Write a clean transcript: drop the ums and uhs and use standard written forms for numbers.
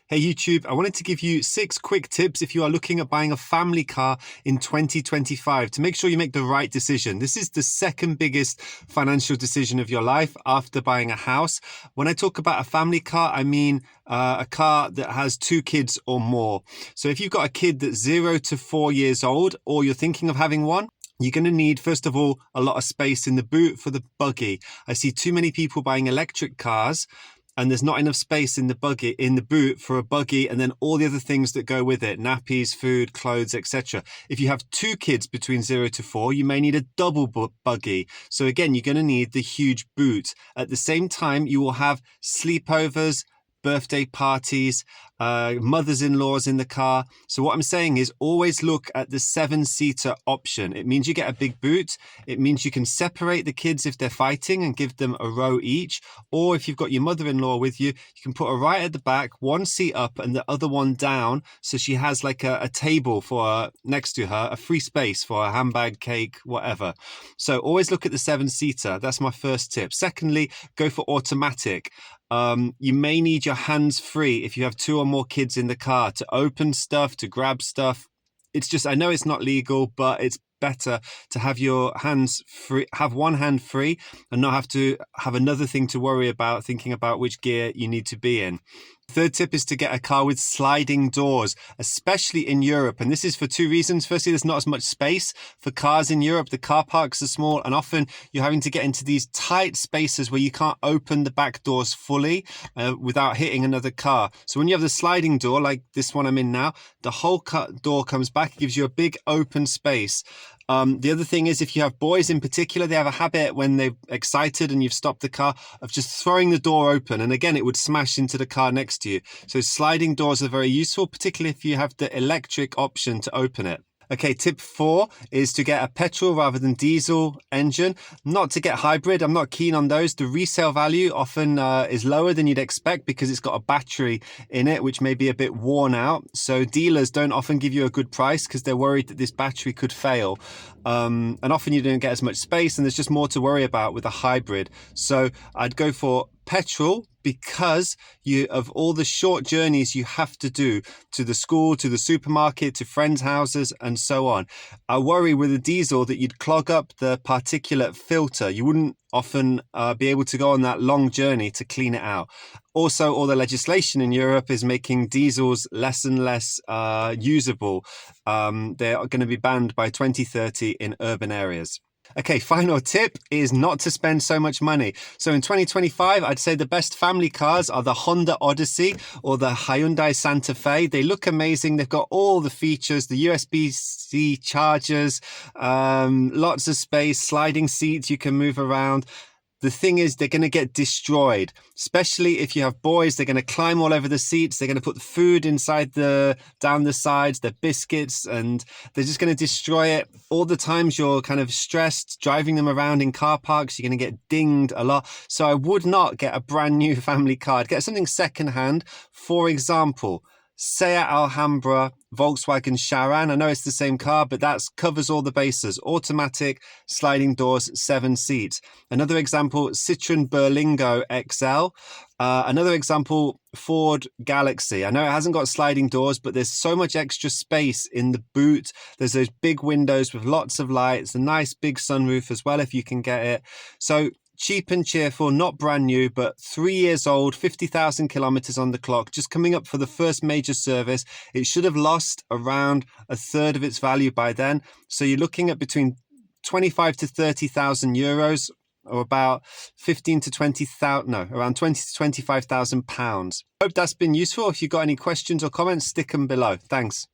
Hey YouTube, I wanted to give you 6 quick tips if you are looking at buying a family car in 2025 to make sure you make the right decision. This is the second biggest financial decision of your life after buying a house. When I talk about a family car, I mean a car that has 2 kids or more. So if you've got a kid that's 0 to 4 years old, or you're thinking of having one, you're going to need, first of all, a lot of space in the boot for the buggy. I see too many people buying electric cars and there's not enough space in the boot for a buggy, and then all the other things that go with it: nappies, food, clothes, etc. If you have 2 kids between 0 to 4, you may need a double buggy. So again, you're going to need the huge boot. At the same time, you will have sleepovers, birthday parties, mothers-in-laws in the car. So what I'm saying is always look at the 7-seater option. It means you get a big boot. It means you can separate the kids if they're fighting and give them a row each. Or if you've got your mother-in-law with you, you can put her right at the back, one seat up and the other one down. So she has like a table for next to her, a free space for a handbag, cake, whatever. So always look at the 7-seater. That's my first tip. Secondly, go for automatic. You may need your hands free if you have 2 or more kids in the car to open stuff, to grab stuff. It's just, I know it's not legal, but it's better to have your hands free, have one hand free and not have to have another thing to worry about, thinking about which gear you need to be in. Third tip is to get a car with sliding doors, especially in Europe. And this is for 2 reasons. Firstly, there's not as much space for cars in Europe. The car parks are small, and often you're having to get into these tight spaces where you can't open the back doors fully without hitting another car. So when you have the sliding door, like this one I'm in now, the whole door comes back, gives you a big open space. The other thing is, if you have boys in particular, they have a habit when they're excited and you've stopped the car of just throwing the door open. And again, it would smash into the car next to you. So sliding doors are very useful, particularly if you have the electric option to open it. Okay, tip 4 is to get a petrol rather than diesel engine, not to get hybrid. I'm not keen on those. The resale value often is lower than you'd expect because it's got a battery in it, which may be a bit worn out. So dealers don't often give you a good price because they're worried that this battery could fail. And often you don't get as much space, and there's just more to worry about with a hybrid. So I'd go for petrol, because of all the short journeys you have to do to the school, to the supermarket, to friends' houses, and so on. I worry with a diesel that you'd clog up the particulate filter. You wouldn't often be able to go on that long journey to clean it out. Also, all the legislation in Europe is making diesels less and less usable. They're going to be banned by 2030 in urban areas. Okay, final tip is not to spend so much money. So in 2025, I'd say the best family cars are the Honda Odyssey or the Hyundai Santa Fe. They look amazing. They've got all the features, the USB-C chargers, lots of space, sliding seats you can move around. The thing is, they're going to get destroyed, especially if you have boys. They're going to climb all over the seats. They're going to put the food inside down the sides, the biscuits, and they're just going to destroy it. All the times you're kind of stressed driving them around in car parks, you're going to get dinged a lot. So I would not get a brand new family car. I'd get something secondhand. For example, Seat Alhambra, Volkswagen Charan. I know it's the same car, but that covers all the bases. Automatic, sliding doors, 7 seats. Another example, Citroen Berlingo XL. Another example, Ford Galaxy. I know it hasn't got sliding doors, but there's so much extra space in the boot. There's those big windows with lots of lights, a nice big sunroof as well if you can get it. So cheap and cheerful, not brand new, but 3 years old, 50,000 kilometers on the clock, just coming up for the first major service. It should have lost around a third of its value by then. So you're looking at between 25 to 30,000 euros, or about 15 to 20,000, no, around 20 to 25,000 pounds. Hope that's been useful. If you've got any questions or comments, stick them below. Thanks.